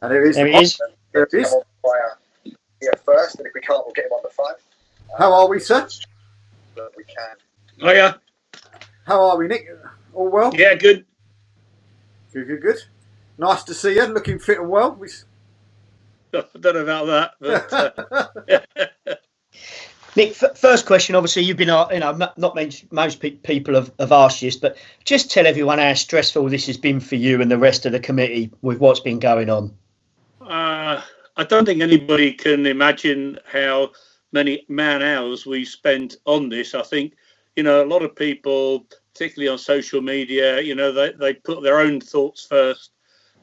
And there is. There he is. There he is. Here first, and if we can't, we'll get him on the phone. How are we, sir? But we can. Oh yeah. How are we, Nick? All well? Yeah, good. Good. Nice to see you. Looking fit and well. I don't know about that, but Nick, first question. Obviously, you've been, not most people have asked you this, but just tell everyone how stressful this has been for you and the rest of the committee with what's been going on. I don't think anybody can imagine how many man hours we spent on this. I think, a lot of people, particularly on social media, they put their own thoughts first,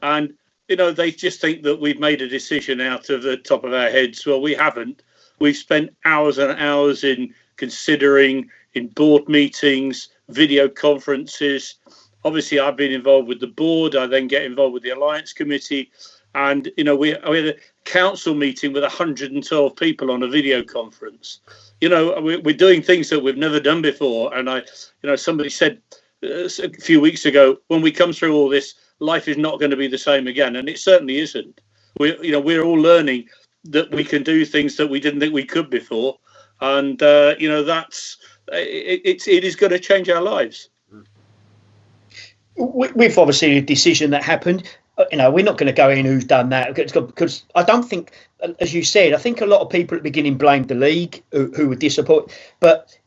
and they just think that we've made a decision out of the top of our heads. Well, we haven't. We've spent hours and hours in considering, in board meetings, video conferences. Obviously, I've been involved with the board. I then get involved with the Alliance Committee. And, we had a council meeting with 112 people on a video conference. We're doing things that we've never done before. And somebody said a few weeks ago, when we come through all this, life is not going to be the same again. And it certainly isn't. We're all learning that we can do things that we didn't think we could before. And, it is going to change our lives. With obviously a decision that happened, we're not going to go in who's done that, because I don't think, as you said, I think a lot of people at the beginning blamed the league who were disappointed, but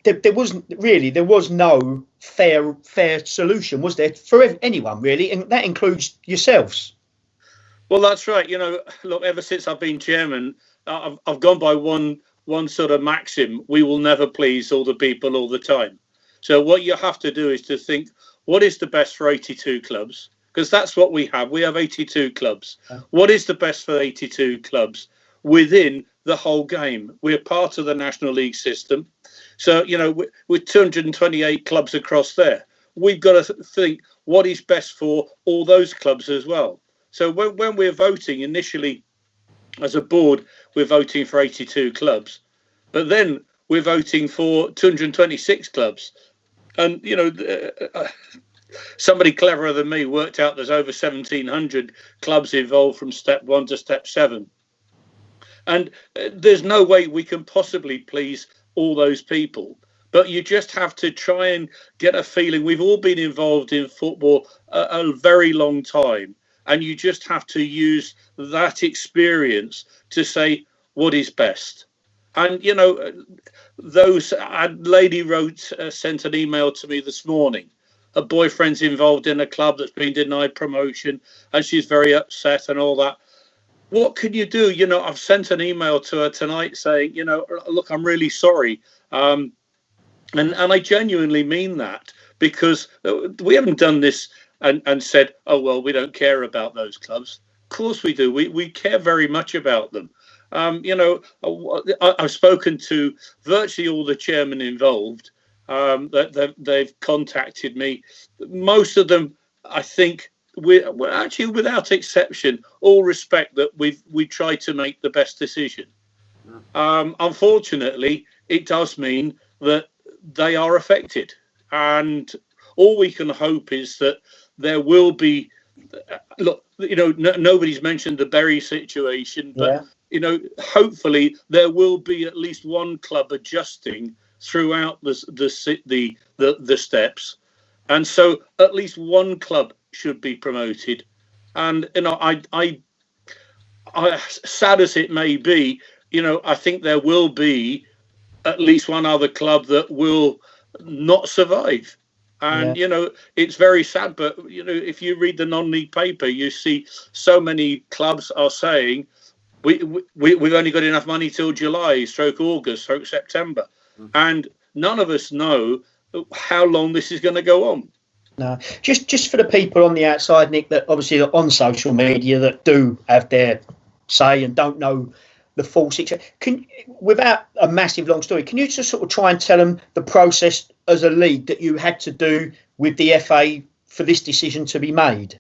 there was no fair solution, was there, for anyone really, and that includes yourselves. Well, that's right. Look, ever since I've been chairman, I've gone by one sort of maxim: we will never please all the people all the time. So what you have to do is to think, what is the best for 82 clubs? Because that's what we have. We have 82 clubs. What is the best for 82 clubs within the whole game? We're part of the National League system. So, with 228 clubs across there, we've got to think what is best for all those clubs as well. So when we're voting initially as a board, we're voting for 82 clubs. But then we're voting for 226 clubs. And, somebody cleverer than me worked out there's over 1,700 clubs involved from step 1 to step 7. And there's no way we can possibly please all those people. But you just have to try and get a feeling. We've all been involved in football a very long time. And you just have to use that experience to say what is best. And, a lady sent an email to me this morning. Her boyfriend's involved in a club that's been denied promotion, and she's very upset and all that. What can you do? I've sent an email to her tonight saying, look, I'm really sorry. And I genuinely mean that, because we haven't done this and said, oh, well, we don't care about those clubs. Of course we do. We care very much about them. I've spoken to virtually all the chairmen involved. They've contacted me. Most of them, I think, we're actually, without exception, all respect that we try to make the best decision. Unfortunately, it does mean that they are affected. And all we can hope is that there will be, nobody's mentioned the Bury situation, but, hopefully there will be at least one club adjusting throughout the steps. And so at least one club should be promoted. And, I sad as it may be, I think there will be at least one other club that will not survive. And, it's very sad. But, if you read the non-league paper, you see so many clubs are saying, we've only got enough money till July, August, September. And none of us know how long this is going to go on. No, just for the people on the outside, Nick, that obviously are on social media that do have their say and don't know the full situation. Without a massive long story, can you just sort of try and tell them the process as a league that you had to do with the FA for this decision to be made?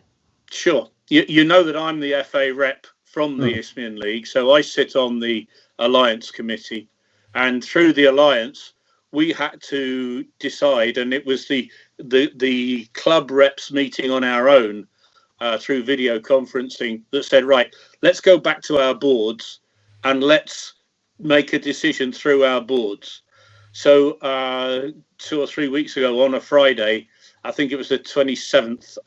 Sure. You know that I'm the FA rep from the Isthmian League, so I sit on the Alliance Committee, and through the Alliance, we had to decide, and it was the club reps meeting on our own, through video conferencing that said, right, let's go back to our boards and let's make a decision through our boards. So 2 or 3 weeks ago on a Friday, I think it was the 27th.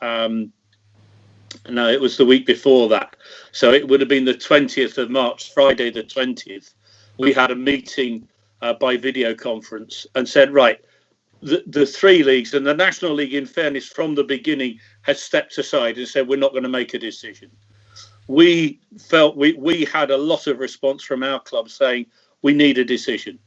No, it was the week before that. So it would have been the 20th of March, Friday the 20th. We had a meeting by video conference and said, right, the three leagues, and the National League, in fairness, from the beginning, had stepped aside and said, we're not going to make a decision. We felt we had a lot of response from our club saying we need a decision.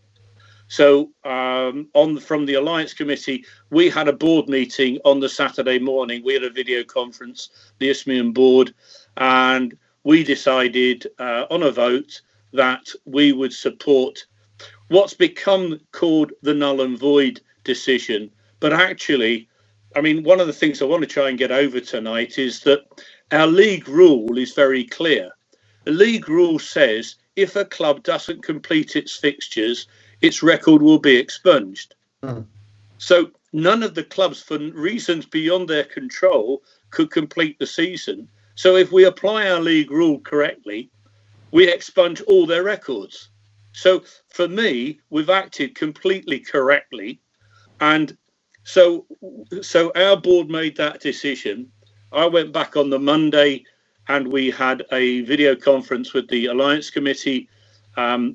So from the Alliance Committee, we had a board meeting on the Saturday morning. We had a video conference, the Isthmian board, and we decided on a vote that we would support what's become called the null and void decision. But actually, I mean, one of the things I want to try and get over tonight is that our league rule is very clear. The league rule says if a club doesn't complete its fixtures, its record will be expunged. So none of the clubs, for reasons beyond their control, could complete the season. So if we apply our league rule correctly, we expunge all their records. So for me, we've acted completely correctly. And so our board made that decision. I went back on the Monday and we had a video conference with the Alliance Committee.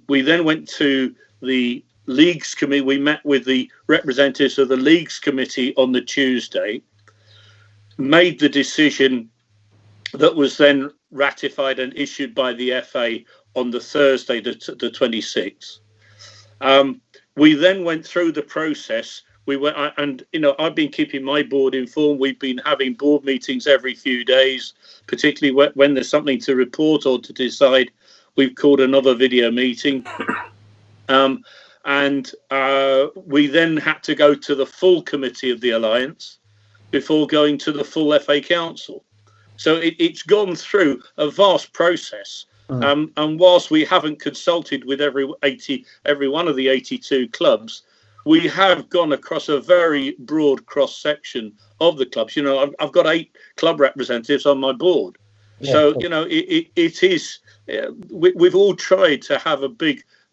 We then went to the Leagues Committee. We met with the representatives of the Leagues Committee on the Tuesday, made the decision that was then ratified and issued by the FA on the Thursday, the 26th. We then went through the process. We went, and I've been keeping my board informed. We've been having board meetings every few days, particularly when there's something to report or to decide. We've called another video meeting. And we then had to go to the full committee of the Alliance before going to the full FA Council. So it's gone through a vast process. And whilst we haven't consulted with every one of the 82 clubs, we have gone across a very broad cross section of the clubs. I've got 8 club representatives on my board. Yeah. So, it is, we've all tried to have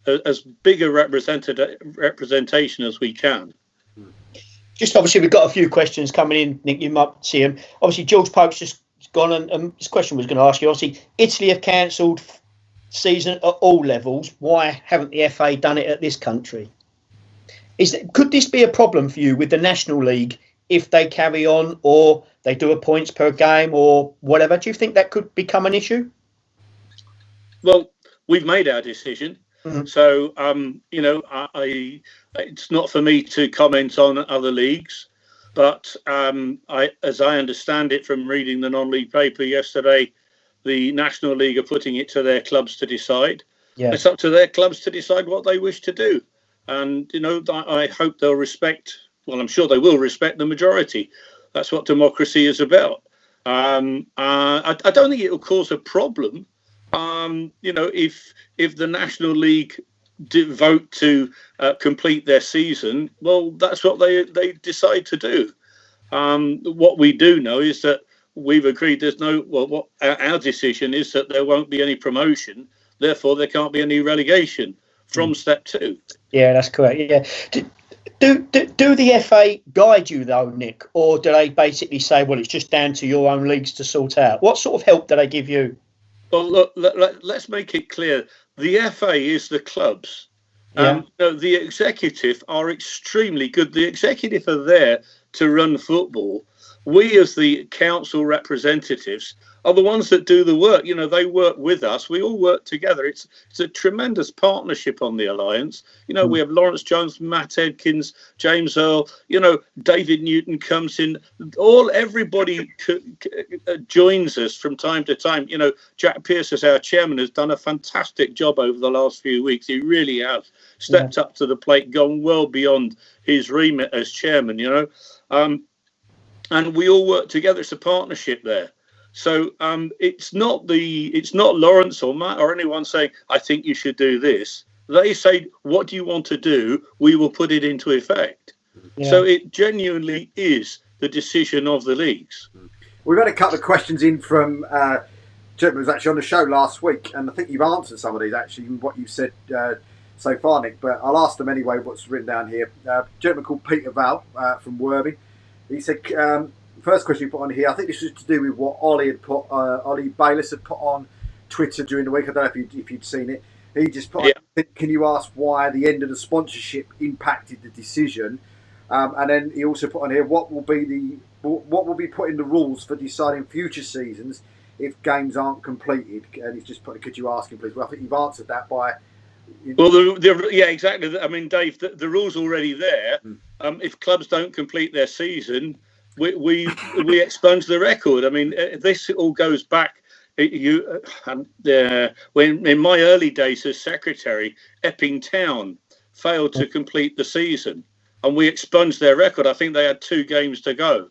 as big a representation as we can. Just obviously, we've got a few questions coming in, Nick. You might see them. Obviously, George Pope's just gone, and this question was going to ask you. Obviously, Italy have cancelled season at all levels. Why haven't the FA done it at this country? Could this be a problem for you with the National League if they carry on, or they do a points per game, or whatever? Do you think that could become an issue? Well, we've made our decision. So, it's not for me to comment on other leagues, but as I understand it from reading the non-league paper yesterday, the National League are putting it to their clubs to decide. Yeah. It's up to their clubs to decide what they wish to do. And, I hope they'll respect, well, I'm sure they will respect the majority. That's what democracy is about. I don't think it will cause a problem. If the National League vote to complete their season, well, that's what they decide to do. What we do know is that we've agreed our decision is that there won't be any promotion, therefore there can't be any relegation from step 2. Yeah, that's correct. Yeah. Do the FA guide you though, Nick, or do they basically say, well, it's just down to your own leagues to sort out? What sort of help do they give you? Well, look, let's make it clear. The FA is the clubs. Yeah. The executive are extremely good. The executive are there to run football. We, as the council representatives, are the ones that do the work. They work with us. We all work together. It's a tremendous partnership on the Alliance. We have Lawrence Jones, Matt Edkins, James Earl, David Newton comes in. Everybody joins us from time to time. Jack Pearce, as our chairman, has done a fantastic job over the last few weeks. He really has stepped up to the plate, gone well beyond his remit as chairman, and we all work together. It's a partnership there. So it's not Lawrence or Matt or anyone saying, I think you should do this. They say, what do you want to do? We will put it into effect. Yeah. So it genuinely is the decision of the leagues. We've had a couple of questions in from gentleman who was actually on the show last week, and I think you've answered some of these actually in what you've said so far, Nick. But I'll ask them anyway. What's written down here? A gentleman called Peter Val from Worthing. He said, first question you put on here. I think this was to do with what Ollie Bayliss had put on Twitter during the week. I don't know if you'd seen it. He just put, can you ask why the end of the sponsorship impacted the decision? And then he also put on here, what will be put in the rules for deciding future seasons if games aren't completed? And he's just put, could you ask him, please? Well, I think you've answered that by. Well, yeah, exactly. I mean, Dave, the rule's already there. If clubs don't complete their season, we expunge the record. I mean, this all goes back. When in my early days as secretary, Epping Town failed to complete the season, and we expunged their record. I think they had 2 games to go.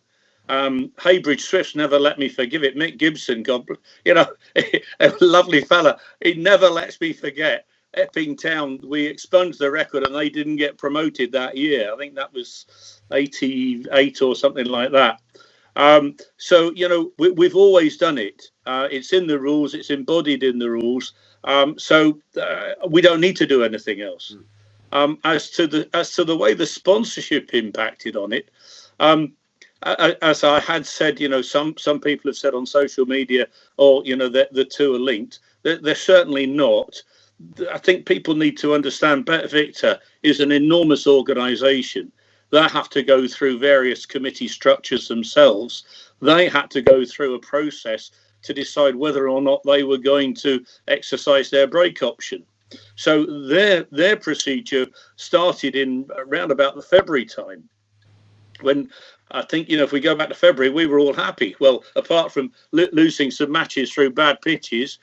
Haybridge Swifts never let me forgive it. Mick Gibson, a lovely fella. He never lets me forget. Epping Town, we expunged the record, and they didn't get promoted that year. I think that was 88 or something like that. So, we've always done it. It's in the rules. It's embodied in the rules. So we don't need to do anything else. As to the way the sponsorship impacted on it, as I had said, some people have said on social media, that the two are linked. They're certainly not. I think people need to understand Better Victor is an enormous organisation. They have to go through various committee structures themselves. They had to go through a process to decide whether or not they were going to exercise their break option. So their procedure started in around about the February time, when I think, if we go back to February, we were all happy. Well, apart from losing some matches through bad pitches,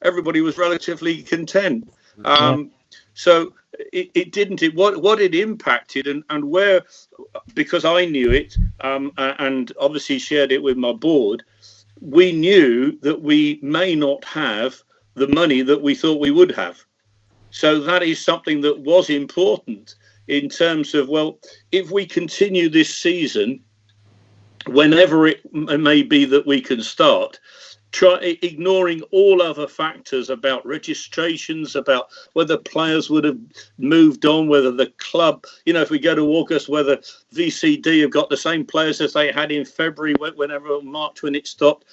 everybody was relatively content. So it didn't. What it impacted and where, because I knew it and obviously shared it with my board, we knew that we may not have the money that we thought we would have. So that is something that was important in terms of, if we continue this season, whenever it may be that we can start, ignoring all other factors about registrations, about whether players would have moved on, whether the club, if we go to August, whether VCD have got the same players as they had in February, whenever March when it stopped,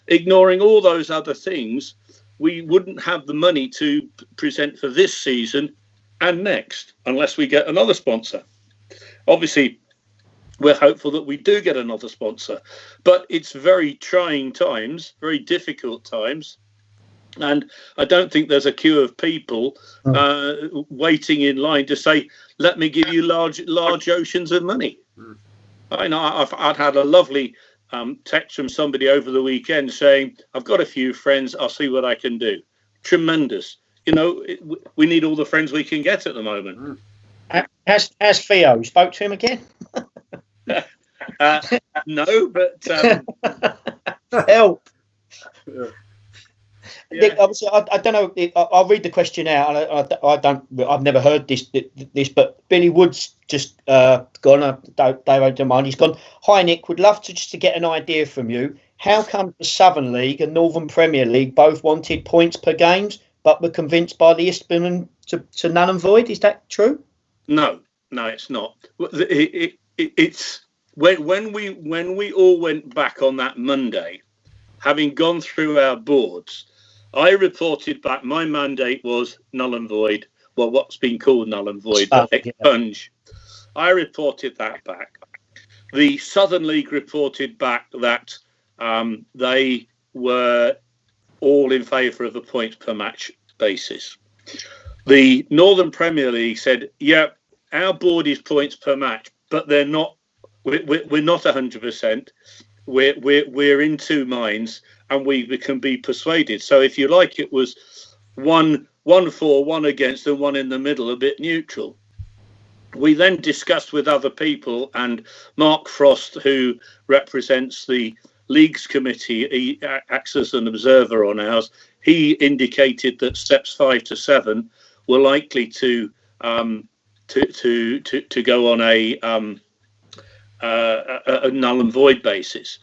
ignoring all those other things, we wouldn't have the money to present for this season and next, unless we get another sponsor. Obviously, we're hopeful that we do get another sponsor, but it's very trying times, very difficult times. And I don't think there's a queue of people waiting in line to say, let me give you large oceans of money. I know I'd had a lovely text from somebody over the weekend saying, I've got a few friends, I'll see what I can do. Tremendous. We need all the friends we can get at the moment. Has Theo spoke to him again? No, but help. Yeah. Nick, obviously, I don't know. I'll read the question out. I've never heard this, but Billy Wood's just gone. Dave don't mind. He's gone. Hi, Nick. Would love to get an idea from you. How come the Southern League and Northern Premier League both wanted points per games, but were convinced by the Isthmian to null and void? Is that true? No, it's not. It's when we all went back on that Monday, having gone through our boards, I reported back. My mandate was null and void. Well, what's been called null and void, expunge. I reported that back. The Southern League reported back that they were all in favour of a points per match basis. The Northern Premier League said, yeah, our board is points per match, but they're not. We're not 100%. We're in two minds, and we can be persuaded. So, if you like, it was one for, one against, and one in the middle, a bit neutral. We then discussed with other people, and Mark Frost, who represents the Leagues Committee, he acts as an observer on ours. He indicated that steps 5 to 7 were likely to go on a null and void basis.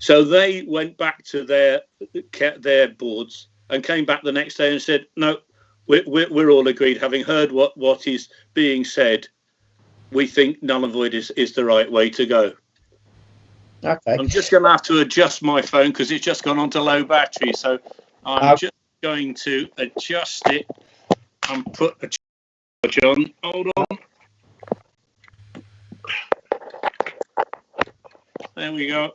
So they went back to their boards and came back the next day and said, no, we're all agreed, having heard what is being said, we think null and void is the right way to go. Okay. I'm just going to have to adjust my phone because it's just gone onto low battery. So I'm just going to adjust it and put a charge on. Hold on. There we go.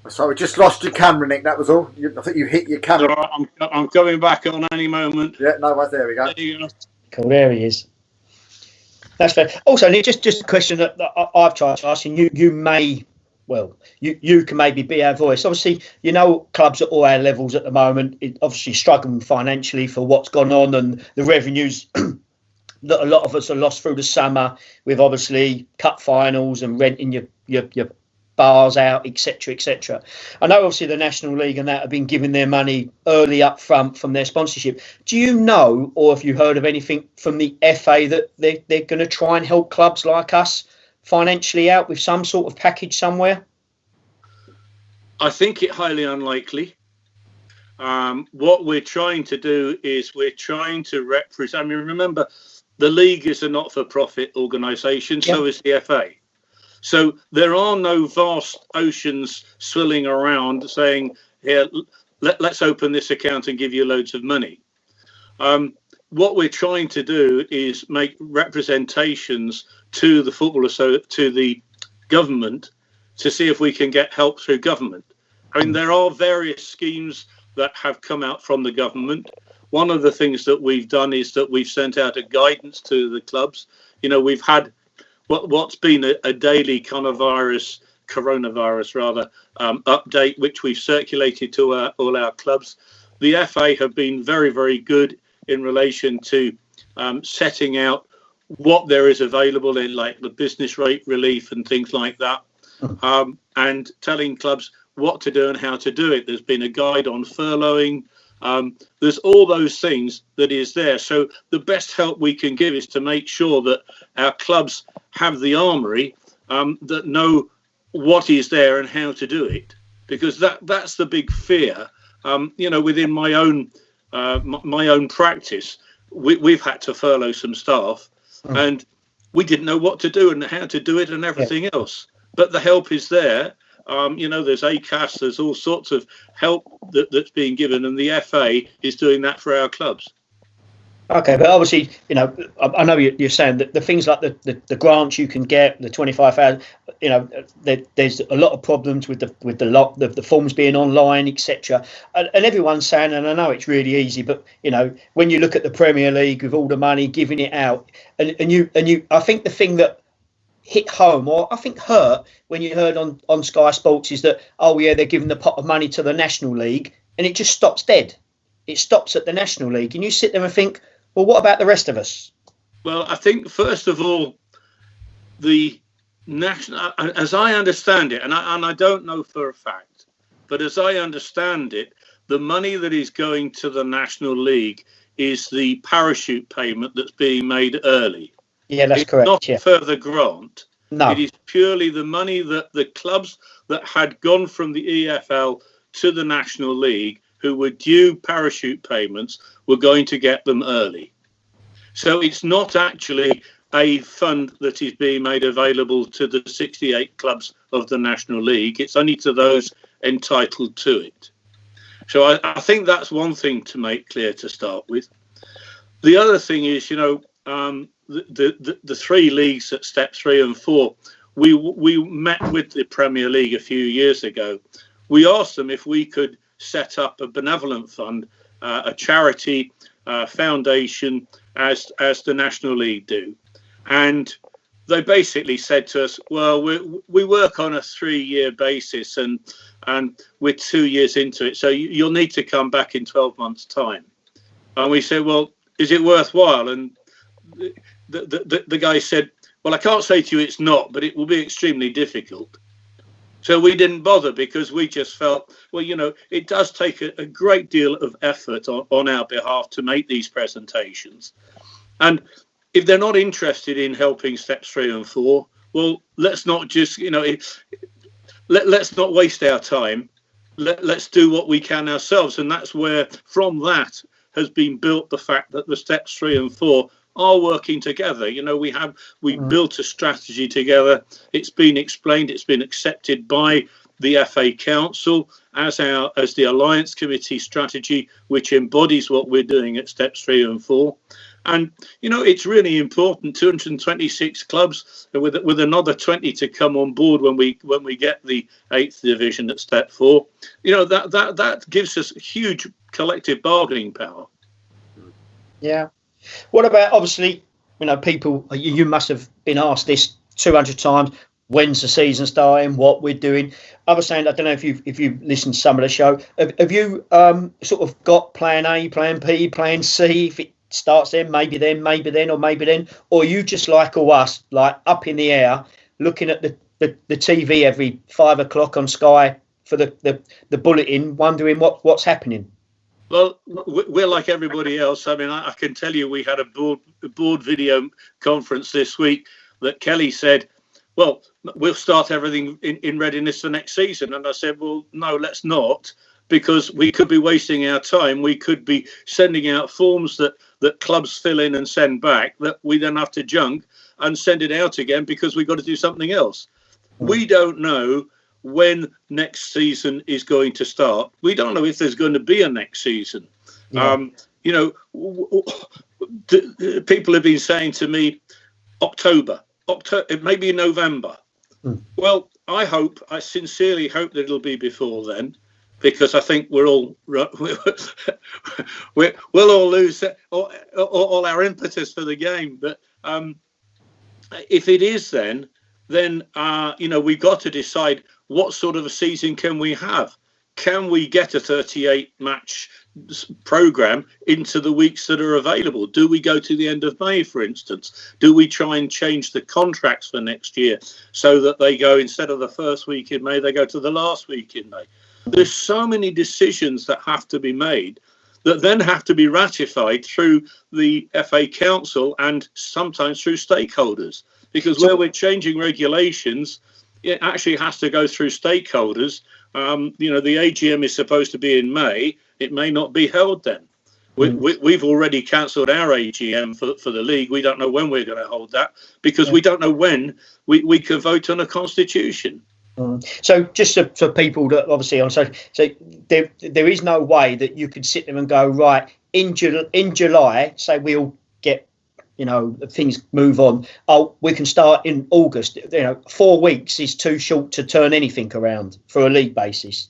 So we just lost your camera, Nick. That was all. I think you hit your camera. All right, I'm going back on any moment. Yeah, no worries. There we go. There you go. Cool, there he is. That's fair. Also, Nick, just a question that I've tried to ask, and you may, well, you can maybe be our voice. Obviously, you know, clubs at all our levels at the moment, obviously struggling financially for what's gone on and the revenues that a lot of us are lost through the summer with obviously cup finals and renting your bars out, etc., etc. I know obviously the National League and that have been giving their money early up front from their sponsorship. Do you know, or have you heard of anything from the FA that they're going to try and help clubs like us financially out with some sort of package somewhere? I think it highly unlikely. What we're trying to do is we're trying to represent. I mean, remember, the league is a not-for-profit organisation, so is the FA. So there are no vast oceans swilling around saying, here, let's open this account and give you loads of money. What we're trying to do is make representations to the to the government to see if we can get help through government. I mean, there are various schemes that have come out from the government. One of the things that we've done is that we've sent out a guidance to the clubs. You know, we've had what's been a daily coronavirus update, which we've circulated to all our clubs. The FA have been very, very good in relation to setting out what there is available in, like, the business rate relief and things like that, and telling clubs what to do and how to do it. There's been a guide on furloughing. There's all those things that is there. So the best help we can give is to make sure that our clubs have the armoury that know what is there and how to do it, because that's the big fear. You know, within my own practice, we've had to furlough some staff, and we didn't know what to do and how to do it and everything else. But the help is there. You know, there's ACAS, there's all sorts of help that's being given, and the FA is doing that for our clubs. Okay, but obviously, you know, I know you're saying that the things like the grants you can get, the 25,000, you know, there's a lot of problems with the forms being online, etc. And everyone's saying, and I know it's really easy, but you know, when you look at the Premier League with all the money giving it out, and you, I think the thing that hit home, or I think hurt, when you heard on Sky Sports is that, oh yeah, they're giving the pot of money to the National League, and it just stops dead. It stops at the National League, and you sit there and think, well, what about the rest of us? Well, I think, first of all, the national, as I understand it, and I don't know for a fact, but as I understand it, the money that is going to the National League is the parachute payment that's being made early. Yeah, that's it's correct. Not further grant. No. It is purely the money that the clubs that had gone from the EFL to the National League, who were due parachute payments, were going to get them early. So it's not actually a fund that is being made available to the 68 clubs of the National League. It's only to those entitled to it. So I think that's one thing to make clear to start with. The other thing is, you know, the three leagues at step 3 and 4, we met with the Premier League a few years ago. We asked them if we could set up a benevolent fund, a charity foundation, as the National League do, and they basically said to us, well, we work on a 3-year basis, and we're 2 years into it, so you'll need to come back in 12 months' time. And we said, well, is it worthwhile? And the guy said, well, I can't say to you it's not, but it will be extremely difficult. So we didn't bother, because we just felt, well, you know, it does take a great deal of effort on our behalf to make these presentations. And if they're not interested in helping steps 3 and 4, well, let's not just, you know, let's not waste our time. Let's do what we can ourselves. And that's where, from that, has been built the fact that the steps 3 and 4 are working together. You know, we built a strategy together. It's been explained. It's been accepted by the FA Council as the Alliance Committee strategy, which embodies what we're doing at steps 3 and 4. And, you know, it's really important, 226 clubs with another 20 to come on board when we get the 8th division at step 4. You know, that gives us huge collective bargaining power. Yeah. What about, obviously, you know, people, you must have been asked this 200 times, when's the season starting, what we're doing. I was saying, I don't know if you've listened to some of the show. Have you sort of got plan A, plan B, plan C, if it starts then, or maybe then, or you just like all us, like up in the air, looking at the TV every 5 o'clock on Sky for the bulletin, wondering what's happening? Well, we're like everybody else. I mean, I can tell you we had a board video conference this week that Kelly said, well, we'll start everything in readiness for next season. And I said, well, no, let's not, because we could be wasting our time. We could be sending out forms that clubs fill in and send back that we then have to junk and send it out again because we've got to do something else. We don't know when next season is going to start. We don't know if there's going to be a next season. Yeah. You know, people have been saying to me, October, maybe November. Well, I sincerely hope that it'll be before then, because I think we'll all lose all our impetus for the game. But if it is then you know, we've got to decide what sort of a season can we have. Can we get a 38 match program into the weeks that are available? Do we go to the end of May, for instance? Do we try and change the contracts for next year so that they go, instead of the first week in May, they go to the last week in May? There's so many decisions that have to be made that then have to be ratified through the FA Council and sometimes through stakeholders, because where we're changing regulations, it actually has to go through stakeholders. You know, the AGM is supposed to be in May. It may not be held then. We've already cancelled our AGM for the league. We don't know when we're going to hold that, because we don't know when we can vote on a constitution. So just for people that obviously on so there is no way that you could sit there and go, right, in July, say we'll get, you know, things move on. Oh, we can start in August. You know, 4 weeks is too short to turn anything around for a league basis.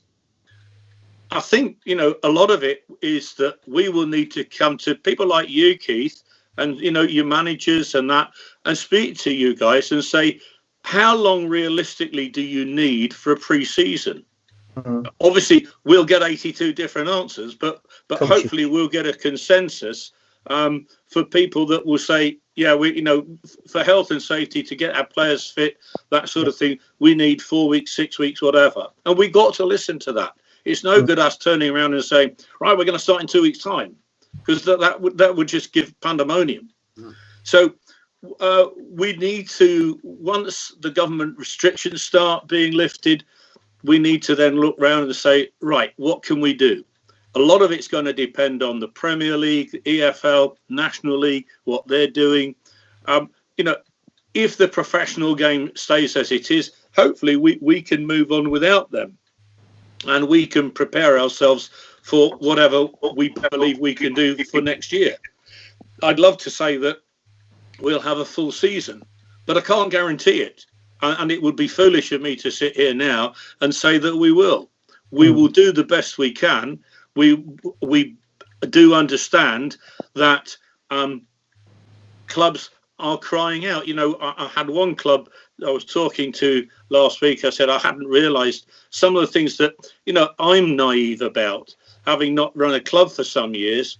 I think, you know, a lot of it is that we will need to come to people like you, Keith, and, you know, your managers and that, and speak to you guys and say, how long realistically do you need for a pre-season? Obviously, we'll get 82 different answers, but hopefully we'll get a consensus for people that will say, yeah, we, you know, for health and safety, to get our players fit, that sort of thing, we need 4 weeks, 6 weeks, whatever. And we've got to listen to that. It's no good us turning around and saying, right, we're going to start in 2 weeks' time, because that would just give pandemonium. So we need to, once the government restrictions start being lifted, we need to then look round and say, right, what can we do? A lot of it's going to depend on the Premier League, the EFL, National League, what they're doing. You know, if the professional game stays as it is, hopefully we can move on without them, and we can prepare ourselves for whatever we believe we can do for next year. I'd love to say that we'll have a full season, but I can't guarantee it. And it would be foolish of me to sit here now and say that we will. We will do the best we can. We do understand that clubs are crying out. You know, I had one club I was talking to last week. I said I hadn't realised some of the things that, you know, I'm naive about, having not run a club for some years.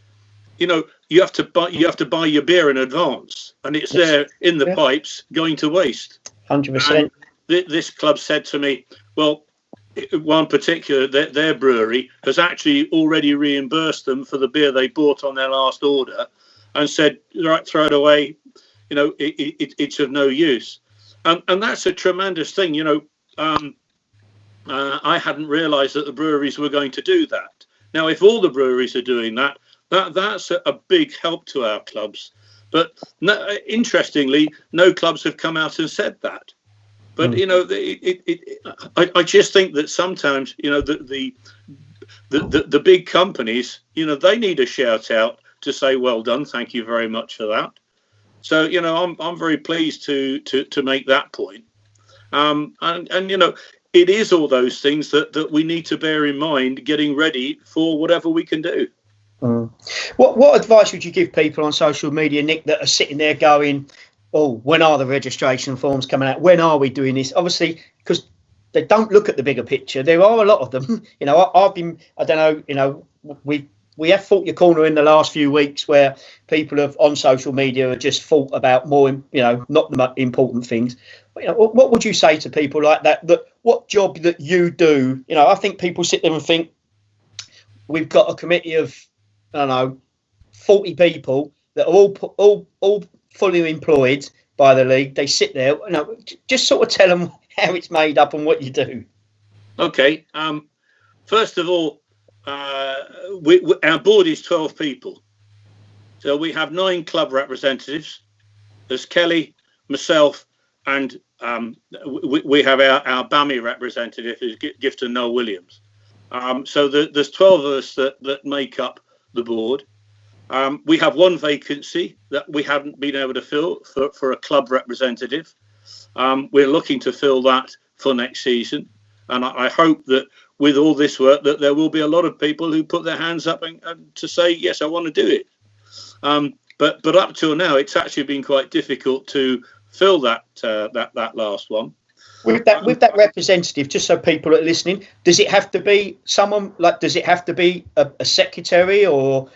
You know, you have to buy your beer in advance, and it's there in the pipes going to waste. 100%. This club said to me, well, one particular, their brewery has actually already reimbursed them for the beer they bought on their last order, and said, right, throw it away. You know, it's of no use. And that's a tremendous thing. You know, I hadn't realised that the breweries were going to do that. Now, if all the breweries are doing that, that's a big help to our clubs. But interestingly, no clubs have come out and said that. But I just think that sometimes the big companies, they need a shout out to say, well done, thank you very much for that. So I'm very pleased to make that point. And it is all those things that we need to bear in mind getting ready for whatever we can do. What advice would you give people on social media, Nick, that are sitting there going, oh, when are the registration forms coming out? When are we doing this? Obviously, because they don't look at the bigger picture. There are a lot of them. We have fought your corner in the last few weeks where people have on social media have just thought about more, not the important things. What would you say to people like that? That what job that you do? I think people sit there and think we've got a committee of 40 people that are all fully employed by the league. They sit there. Just sort of tell them how it's made up and what you do. Okay. First of all, our board is 12 people. So we have 9 club representatives. There's Kelly, myself, and we have our BAMI representative, who's Gifton Noel Williams. So there's 12 of us that make up the board. We have one vacancy that we haven't been able to fill for a club representative. We're looking to fill that for next season. And I hope that with all this work that there will be a lot of people who put their hands up and to say, yes, I want to do it. But up till now, it's actually been quite difficult to fill that last one. With that representative, just so people are listening, does it have to be someone does it have to be a secretary or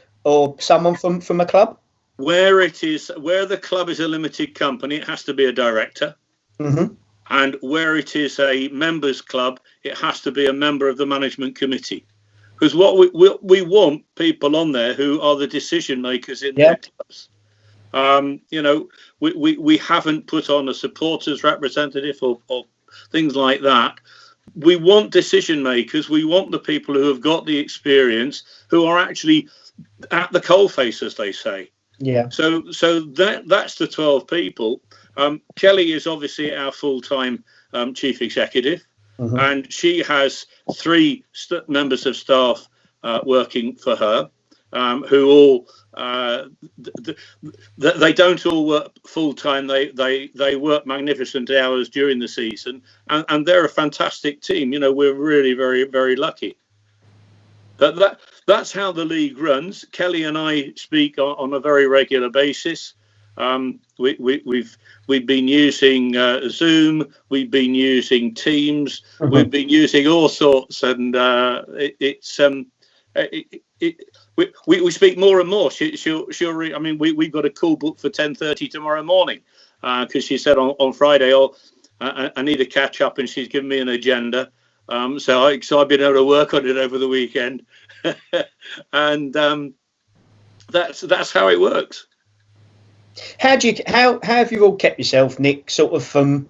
someone from a club? Where the club is a limited company, it has to be a director. Mm-hmm. And where it is a members club, it has to be a member of the management committee. Because what we want people on there who are the decision makers in their clubs. We haven't put on a supporters representative or things like that. We want decision makers. We want the people who have got the experience, who are actually at the coalface, as they say. Yeah. So that's the 12 people. Kelly is obviously our full-time chief executive, mm-hmm. and she has 3 members of staff working for her, who all they don't all work full-time. They work magnificent hours during the season, and they're a fantastic team. We're really very, very lucky. But that's how the league runs. Kelly and I speak on a very regular basis. We've been using Zoom, we've been using Teams, mm-hmm. we've been using all sorts, and we speak more and more. She'll read. I mean, we've got a call booked for 10:30 tomorrow morning because she said on Friday, I need to catch up, and she's given me an agenda. So I've been able to work on it over the weekend, and that's how it works. How have you all kept yourself, Nick, sort of from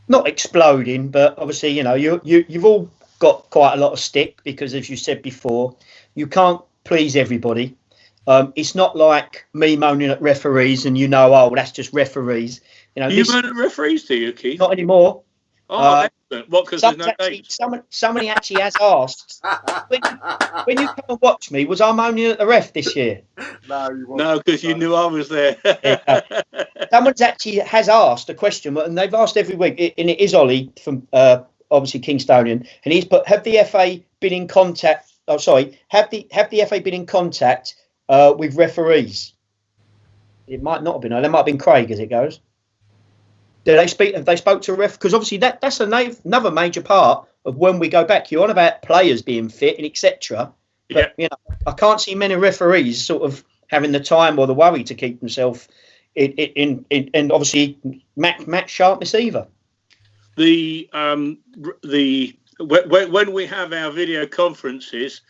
not exploding, but obviously you've all got quite a lot of stick because, as you said before, you can't please everybody. It's not like me moaning at referees and that's just referees. You moan at referees, do you, Keith? Not anymore. Oh, excellent. What? Because there's no dates? Somebody actually has asked. When you come and watch me, was I moaning at the ref this year? No, you weren't. No, because you knew I was there. Someone's actually has asked a question, and they've asked every week, and it is Ollie from obviously Kingstonian, and he's put: Have the FA been in contact? Oh, sorry. Have the FA been in contact with referees? It might not have been. There might have been Craig, as it goes. Did they speak? Have they spoke to a ref? Because obviously that's another major part of when we go back. You're on about players being fit and etc. But I can't see many referees sort of having the time or the worry to keep themselves in obviously match sharpness either. When we have our video conferences,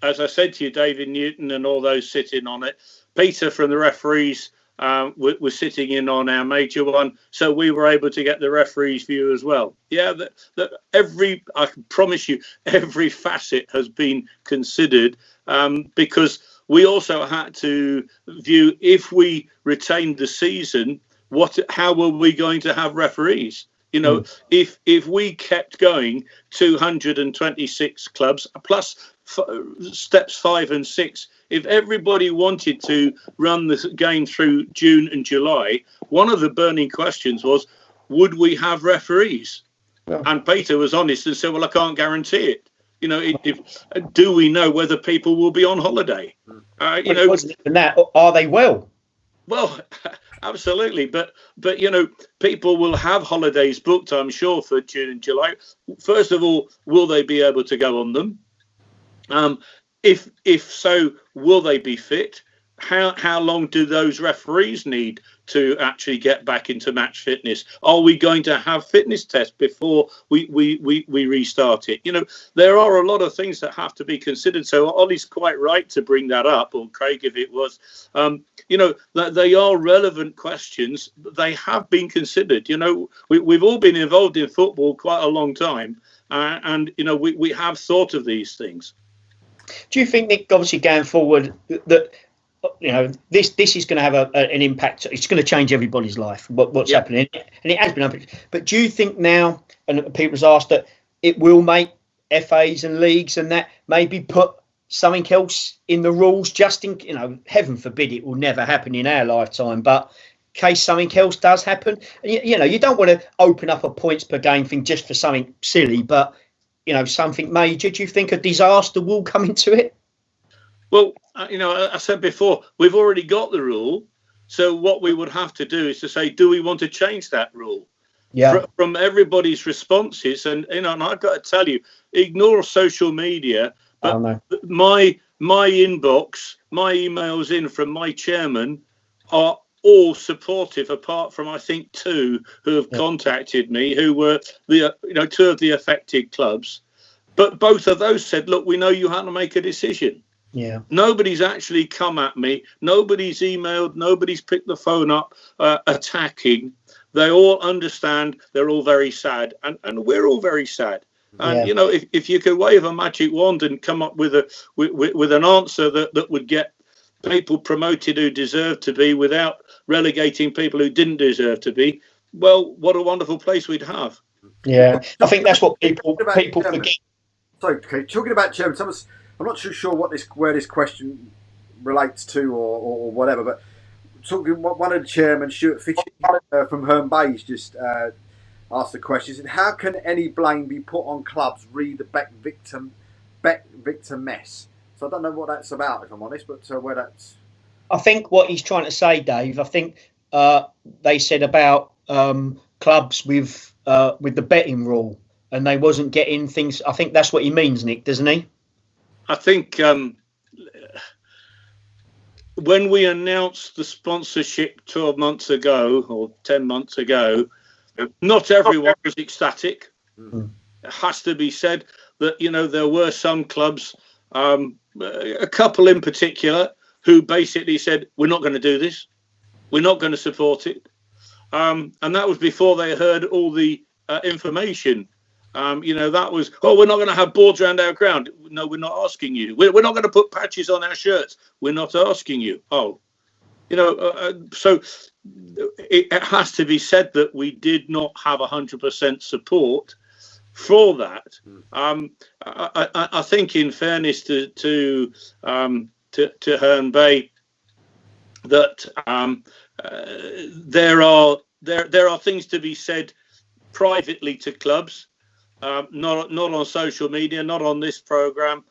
as I said to you, David Newton and all those sitting on it, Peter from the referees were sitting in on our major one, so we were able to get the referee's view as well. Yeah, I can promise you, every facet has been considered, because we also had to view, if we retained the season, how were we going to have referees? You know, if we kept going 226 clubs plus steps 5 and 6, if everybody wanted to run the game through June and July, one of the burning questions was, would we have referees? Yeah. And Peter was honest and said, well, I can't guarantee it. You know, do we know whether people will be on holiday? You know, wasn't even that. Are they well? Well, absolutely, but you know, people will have holidays booked, I'm sure, for June and July. First of all, will they be able to go on them? If so, will they be fit? How long do those referees need to actually get back into match fitness? Are we going to have fitness tests before we restart it? You know, there are a lot of things that have to be considered. So Ollie's quite right to bring that up, or Craig, if it was. You know, that they are relevant questions. They have been considered. You know, we've all been involved in football quite a long time, and you know, we have thought of these things. Do you think, Nick, obviously going forward, that, you know, this is going to have an impact? It's going to change everybody's life, what's happening, and it has been happening. But do you think now, and people have asked, that it will make FAs and leagues and that maybe put something else in the rules, just in, you know, heaven forbid it will never happen in our lifetime, but in case something else does happen? You know, you don't want to open up a points per game thing just for something silly, but, you know, something major. Do you think a disaster will come into it? Well, you know, I said before, we've already got the rule. So what we would have to do is to say, do we want to change that rule? Yeah. From everybody's responses, and you know, and I've got to tell you, ignore social media, but my inbox, my emails in from my chairman are all supportive, apart from I think 2 who have contacted me, who were the 2 of the affected clubs. But both of those said, look, we know you had to make a decision. Yeah. Nobody's actually come at me. Nobody's emailed. Nobody's picked the phone up attacking. They all understand. They're all very sad, and we're all very sad. And you know, if you could wave a magic wand and come up with an answer that would get people promoted who deserve to be, without relegating people who didn't deserve to be, well, what a wonderful place we'd have. Yeah, I think that's what people forget. Sorry, okay, talking about chairman, I'm not too sure where this question relates to or whatever, but talking, one of the chairmen, Stuart Fitchie from Herne Bay's, just asked the question. He said, how can any blame be put on clubs re the Bet Victor mess? So I don't know what that's about, if I'm honest, but where that's... I think what he's trying to say, Dave, I think they said about clubs with the betting rule, and they wasn't getting things. I think that's what he means, Nick, doesn't he? I think when we announced the sponsorship 12 months ago or 10 months ago, not everyone was ecstatic. Mm-hmm. It has to be said that, you know, there were some clubs, a couple in particular, who basically said, we're not going to do this. We're not going to support it. And that was before they heard all the information. You know, that was, we're not going to have boards around our ground. No, we're not asking you. We're not going to put patches on our shirts. We're not asking you. You know, so it has to be said that we did not have 100% support for that. I think, in fairness to Herne Bay, that there are things to be said privately to clubs, not on social media, not on this program.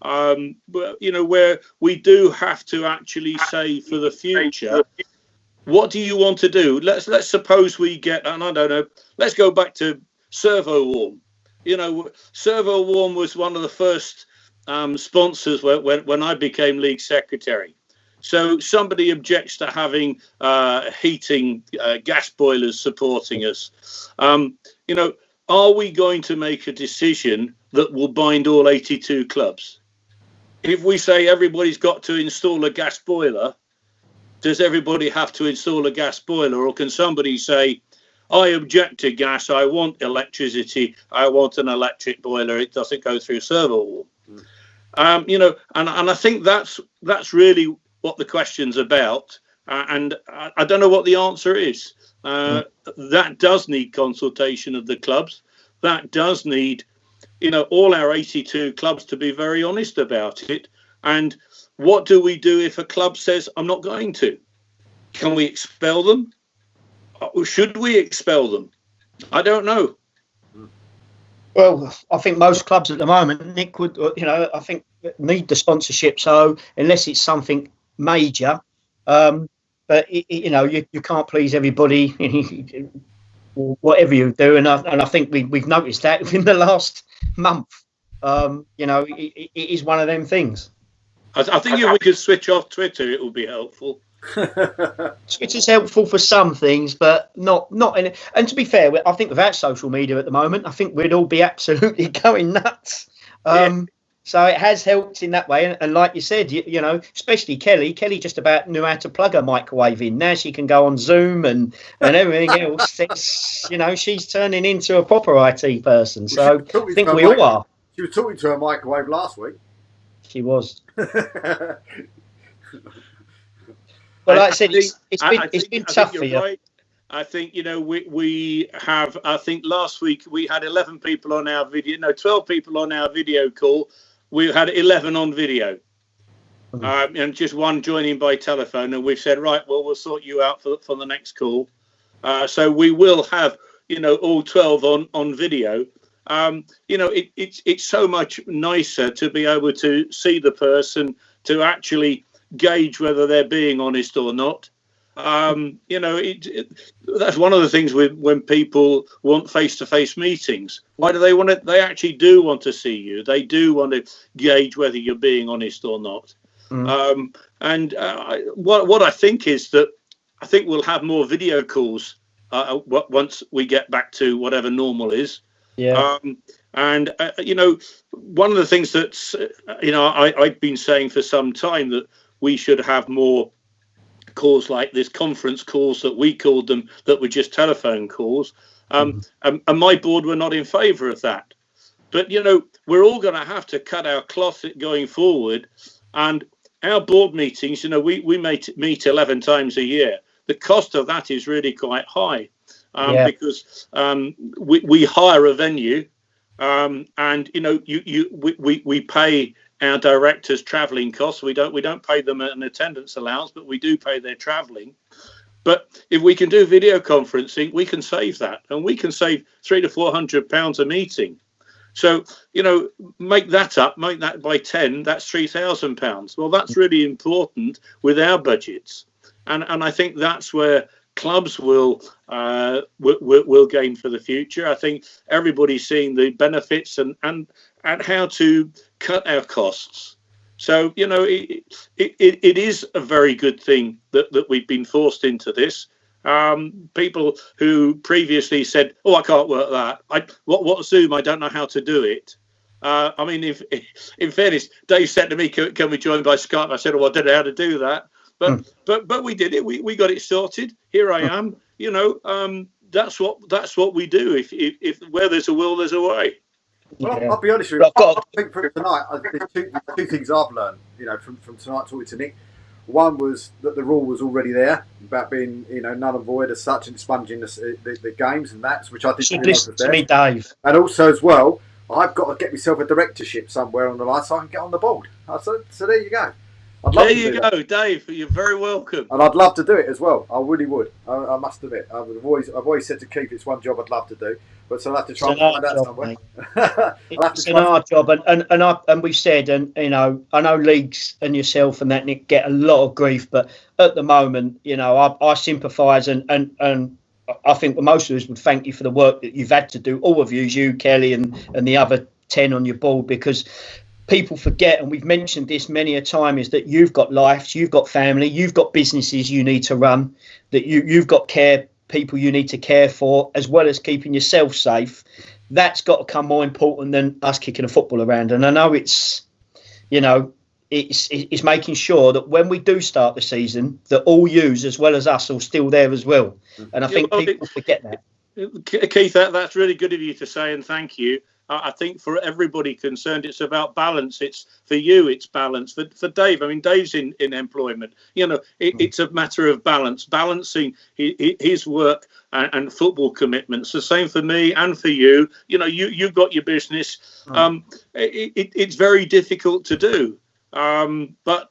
You know, where we do have to actually say, for the future, what do you want to do? Let's suppose we get, and I don't know, let's go back to Servo Warm. You know, Servo Warm was one of the first sponsors when I became league secretary. So somebody objects to having heating gas boilers supporting us. You know, are we going to make a decision that will bind all 82 clubs? If we say everybody's got to install a gas boiler does everybody have to install a gas boiler, or can somebody say, I object to gas, I want electricity, I want an electric boiler, it doesn't go through server wall. You know, and I think that's really what the question's about. And I don't know what the answer is. That does need consultation of the clubs. That does need, you know, all our 82 clubs to be very honest about it. And what do we do if a club says, I'm not going to? Can we expel them? Should we expel them? I don't know. Well, I think most clubs at the moment, Nick, would, you know, I think need the sponsorship. So unless it's something major, but you know, you can't please everybody, whatever you do. And I think we've noticed that within the last month. You know, it is one of them things. I think if we could switch off Twitter, it would be helpful. Twitter's helpful for some things, but not in it. And to be fair, I think without social media at the moment, I think we'd all be absolutely going nuts. So it has helped in that way. And like you said, you know, especially Kelly just about knew how to plug her microwave in. Now she can go on Zoom and everything else. It's, you know, she's turning into a proper IT person. So I think we all are. She was talking to her microwave last week. She was. Well, like I said, it's been tough for you. Right. I think, you know, we have, I think last week we had 11 people on our video, no, 12 people on our video call. We had 11 on video, and just one joining by telephone. And we've said, right, well, we'll sort you out for the next call. So we will have, you know, all 12 on video. You know, it's so much nicer to be able to see the person, to actually gauge whether they're being honest or not. You know, that's one of the things when people want face-to-face meetings. Why do they want it? They actually do want to see you. They do want to gauge whether you're being honest or not. What I think is that I think we'll have more video calls once we get back to whatever normal is. Yeah. You know, one of the things that's, you know, I've been saying for some time that we should have more calls like this, conference calls that we called them, that were just telephone calls. And my board were not in favour of that. But, you know, we're all going to have to cut our cloth going forward. And our board meetings, you know, we meet 11 times a year. The cost of that is really quite high because we hire a venue and, you know, we pay our directors travelling costs. We don't pay them an attendance allowance, but we do pay their travelling. But if we can do video conferencing, we can save that, and we can save £300 to £400 a meeting. So, you know, make that by 10. That's £3,000. Well, that's really important with our budgets, and I think that's where clubs will gain for the future. I think everybody's seeing the benefits and how to cut our costs. So, you know, it is a very good thing that we've been forced into this. People who previously said, "Oh, I can't work that. What Zoom? I don't know how to do it." I mean, if in fairness, Dave said to me, "Can we join by Skype?" I said, "Oh, I don't know how to do that." But we did it. We got it sorted. Here I am. You know, that's what we do. If where there's a will, there's a way. Well, I'll be honest with you. I think from tonight, there's two things I've learned. You know, from tonight talking to Nick. One was that the rule was already there about being, you know, null and void as such, and expunging the games and that, which I think should listen to me, Dave. And also as well, I've got to get myself a directorship somewhere on the line so I can get on the board. So there you go. There you go, Dave. You're very welcome. And I'd love to do it as well. I really would. I must admit. I've always said to Keith, it's one job I'd love to do. But so I'll have to try and find out somewhere. It's an hard job, and we've said, and you know, I know leagues and yourself and that, Nick, get a lot of grief, but at the moment, you know, I sympathise and I think most of us would thank you for the work that you've had to do, all of you, Kelly, and the other 10 on your board, because people forget, and we've mentioned this many a time, is that you've got lives, you've got family, you've got businesses you need to run, that you've got people you need to care for, as well as keeping yourself safe. That's got to come more important than us kicking a football around. And I know it's, you know, it's making sure that when we do start the season, that all yous as well as us are still there as well. And I think people forget that. Keith, that's really good of you to say, and thank you. I think for everybody concerned, it's about balance. It's for you, it's balance. For Dave, I mean, Dave's in employment. It's a matter of balance, balancing his work and football commitments. The same for me and for you. You've got your business. It's very difficult to do, but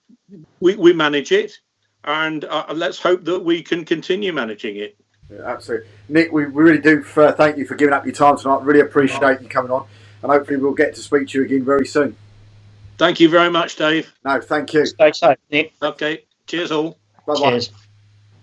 we manage it, and let's hope that we can continue managing it. Yeah, absolutely. Nick, we really do thank you for giving up your time tonight. Really appreciate you coming on, and hopefully we'll get to speak to you again very soon. Thank you very much, Dave. No, thank you. Stay safe, Nick. Okay, cheers all. Bye-bye. Cheers.